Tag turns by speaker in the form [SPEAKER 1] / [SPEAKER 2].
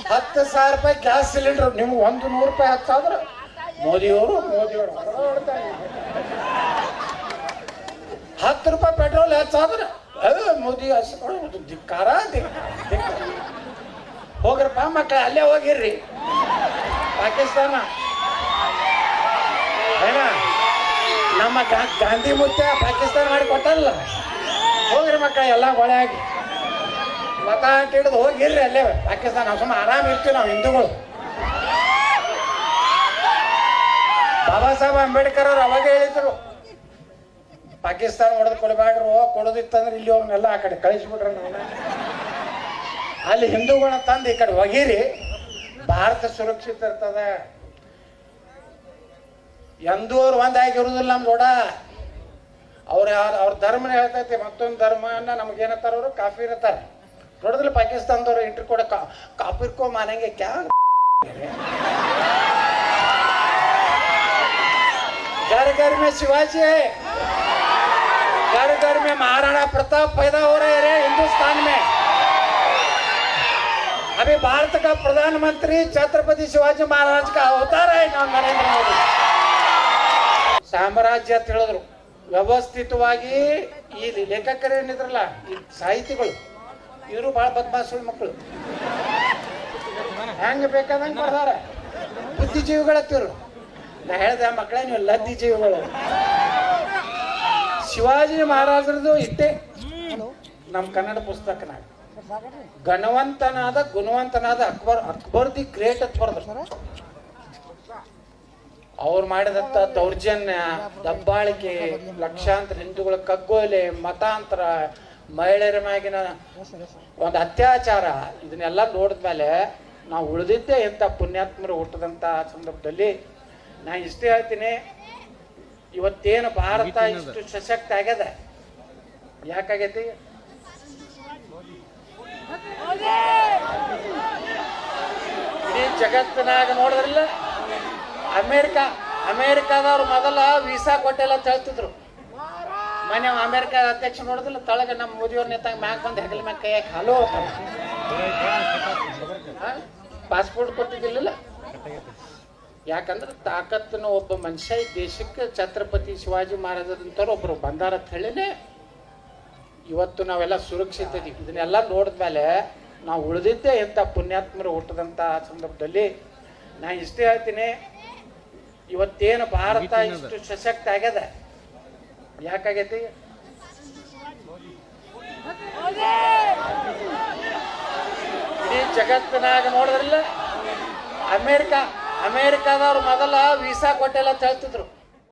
[SPEAKER 1] 10,000 ರೂಪಾಯಿ gas cylinder ನಿಮ್ಗೆ 100 ರೂಪಾಯಿ ಹಚ್ಚಾದ್ರೆ ಮೋದಿಯವರು 10 ರೂಪಾಯಿ ಪೆಟ್ರೋಲ್ ಹೆಚ್ಚಾದ್ರೆ ಮೋದಿ ಧಿಕ್ಕಾರ ಹೋಗ್ರಪ್ಪ ಮಕ್ಕಳ ಅಲ್ಲೇ ಹೋಗಿರ್ರಿ ಪಾಕಿಸ್ತಾನ ಏನ ನಮ್ಮ ಗಾಂಧಿ ಮುತ್ತೆ ಪಾಕಿಸ್ತಾನ ಮಾಡಿ ಕೊಟ್ಟಲ್ಲ ಹೋಗ್ರಿ ಮಕ್ಕಳ ಎಲ್ಲ ಹೊಳೆಯಾಗಿ ಮತ ಅಂತ ಹಿಡಿದು ಹೋಗಿರ್ರಿ ಅಲ್ಲೇ ಪಾಕಿಸ್ತಾನ ನಾವು ಸುಮ್ಮ ಆರಾಮ್ ಇರ್ತೀವಿ ನಾವು ಹಿಂದೂಗಳು. ಬಾಬಾ ಸಾಹೇಬ್ ಅಂಬೇಡ್ಕರ್ ಅವ್ರು ಅವಾಗ ಹೇಳಿದ್ರು ಪಾಕಿಸ್ತಾನ ಹೊಡೆದು ಕೊಡಬೇಡ್ರು, ಕೊಡೋದಿತ್ತಂದ್ರೆ ಇಲ್ಲಿ ಹೋಗ್ನೆಲ್ಲ ಆ ಕಡೆ ಕಳಿಸ್ಬಿಟ್ರೆ ನಾವು ಅಲ್ಲಿ ಹಿಂದೂಗಳನ್ನ ತಂದು ಈ ಕಡೆ ಒಗಿರಿ, ಭಾರತ ಸುರಕ್ಷಿತ ಇರ್ತದೆ. ಎಂದೂ ಅವ್ರು ಒಂದಾಗಿರುವುದಿಲ್ಲ ನಮ್ಮ ದೊಡ್ಡ ಅವ್ರ ಧರ್ಮನ ಹೇಳ್ತೈತಿ, ಮತ್ತೊಂದು ಧರ್ಮನ ನಮಗೇನತ್ತಾರ ಅವರು ಕಾಫಿ ಇರ್ತಾರೆ ನೋಡಿದ್ರೆ ಪಾಕಿಸ್ತಾನದವ್ರು ಇಂಟ್ರಿ ಕೊಡ ಕಾಪಿರ್ಕೋ ಮಾನಂಗೆ ಕ್ಯಾ घर घर में शिवाजी है, घर घर में महाराणा प्रताप पैदा हो रहे हैं हिंदुस्तान में. अभी भारत का प्रधानमंत्री छत्रपति शिवाजी महाराज का अवतार है नरेंद्र मोदी. ಸಾಮ್ರಾಜ್ಯ ಅಂತ ಹೇಳಿದ್ರು ವ್ಯವಸ್ಥಿತವಾಗಿ ಈ ಲೇಖಕರು ಏನಿದ್ರಲ್ಲ ಈ ಸಾಹಿತಿಗಳು ಇವರು ಬಹಳ ಬದ್ಮಾಸುಳ ಮಕ್ಕಳು, ಹೆಂಗ ಬೇಕಾದಂಗೆ ಬರ್ದಾರ ಬುದ್ಧಿಜೀವಿಗಳತ್ತಿರು. ನಾ ಹೇಳ್ದೆ ಮಕ್ಕಳೇ ನೀವು ಲದ್ದಿ ಜೀವಿಗಳು. ಶಿವಾಜಿ ಮಹಾರಾಜರದು ಇಟ್ಟೆ ನಮ್ಮ ಕನ್ನಡ ಪುಸ್ತಕನಾಗ ಗಣವಂತನಾದ ಗುಣವಂತನಾದ ಅಕ್ಬರ್ ದಿ ಗ್ರೇಟ್ ಅಂತ ಬರ್ದ್ರು. ಅವ್ರು ಮಾಡಿದಂತ ದೌರ್ಜನ್ಯ, ದಬ್ಬಾಳಿಕೆ, ಲಕ್ಷಾಂತರ ಹಿಂದೂಗಳ ಕಗ್ಗೋಲೆ, ಮತಾಂತರ, ಮಹಿಳೆಯರ ಮ್ಯಾಗಿನ ಒಂದು ಅತ್ಯಾಚಾರ, ಇದನ್ನೆಲ್ಲ ನೋಡಿದ್ಮೇಲೆ ನಾವು ಉಳಿದಿದ್ದೆ ಎಂಥ ಪುಣ್ಯಾತ್ಮರು ಹುಟ್ಟದಂತ ಸಂದರ್ಭದಲ್ಲಿ ನಾ ಇಷ್ಟೇ ಹೇಳ್ತೀನಿ, ಇವತ್ತೇನು ಭಾರತ ಇಷ್ಟು ಸಶಕ್ತ ಆಗ್ಯದ ಯಾಕಾಗೈತಿ? ಇಡೀ ಜಗತ್ತಿನಾಗ ನೋಡಿದ್ರಲ್ಲ ಅಮೇರಿಕಾದವ್ರು ಮೊದಲ ವೀಸಾ ಕೊಟ್ಟಿಲ್ಲ ಅಂತ ಹೇಳ್ತಿದ್ರು. ಮನೆ ಅಮೇರಿಕಾದ ಅಧ್ಯಕ್ಷ ನೋಡಿದಿಲ್ಲ ತಳಗ ನಮ್ಮ ಮೋದಿಯವ್ರ ನೇತಾಗ ಮ್ಯಾಗ ಬಂದು ಹೆಗಲ ಮ್ಯಾಗ ಕೈ ಹಾಕಿ ಹಲೋ ಪಾಸ್ಪೋರ್ಟ್ ಕೊಟ್ಟಿದ್ದಿಲ್ಲ. ಯಾಕಂದ್ರೆ ತಾಕತ್ತಿನ ಒಬ್ಬ ಮನುಷ್ಯ ಈ ದೇಶಕ್ಕೆ ಛತ್ರಪತಿ ಶಿವಾಜಿ ಮಹಾರಾಜರಂತವ್ರು ಒಬ್ರು ಬಂದಾರ ಅಂತ ಹೇಳಿನೇ ಇವತ್ತು ನಾವೆಲ್ಲ ಸುರಕ್ಷಿತ ಇದೀವಿ. ಇದನ್ನೆಲ್ಲ ನೋಡಿದ್ಮೇಲೆ ನಾವು ಉಳಿದಿದ್ದೆ ಎಂಥ ಪುಣ್ಯಾತ್ಮರು ಹುಟ್ಟದಂತ ಸಂದರ್ಭದಲ್ಲಿ ನಾ ಇಷ್ಟೇ ಹೇಳ್ತೀನಿ, ಇವತ್ತೇನು ಭಾರತ ಇಷ್ಟು ಸಶಕ್ತ ಆಗ್ಯದ ಯಾಕಾಗೈತಿ? ಇಡೀ ಜಗತ್ತಿನಾಗ ನೋಡಿದ್ರಲ್ಲ ಅಮೇರಿಕಾದವ್ರು ಮೊದಲ ವೀಸಾ ಕೊಟ್ಟಿಲ್ಲ ಅಂತ ಹೇಳ್ತಿದ್ರು.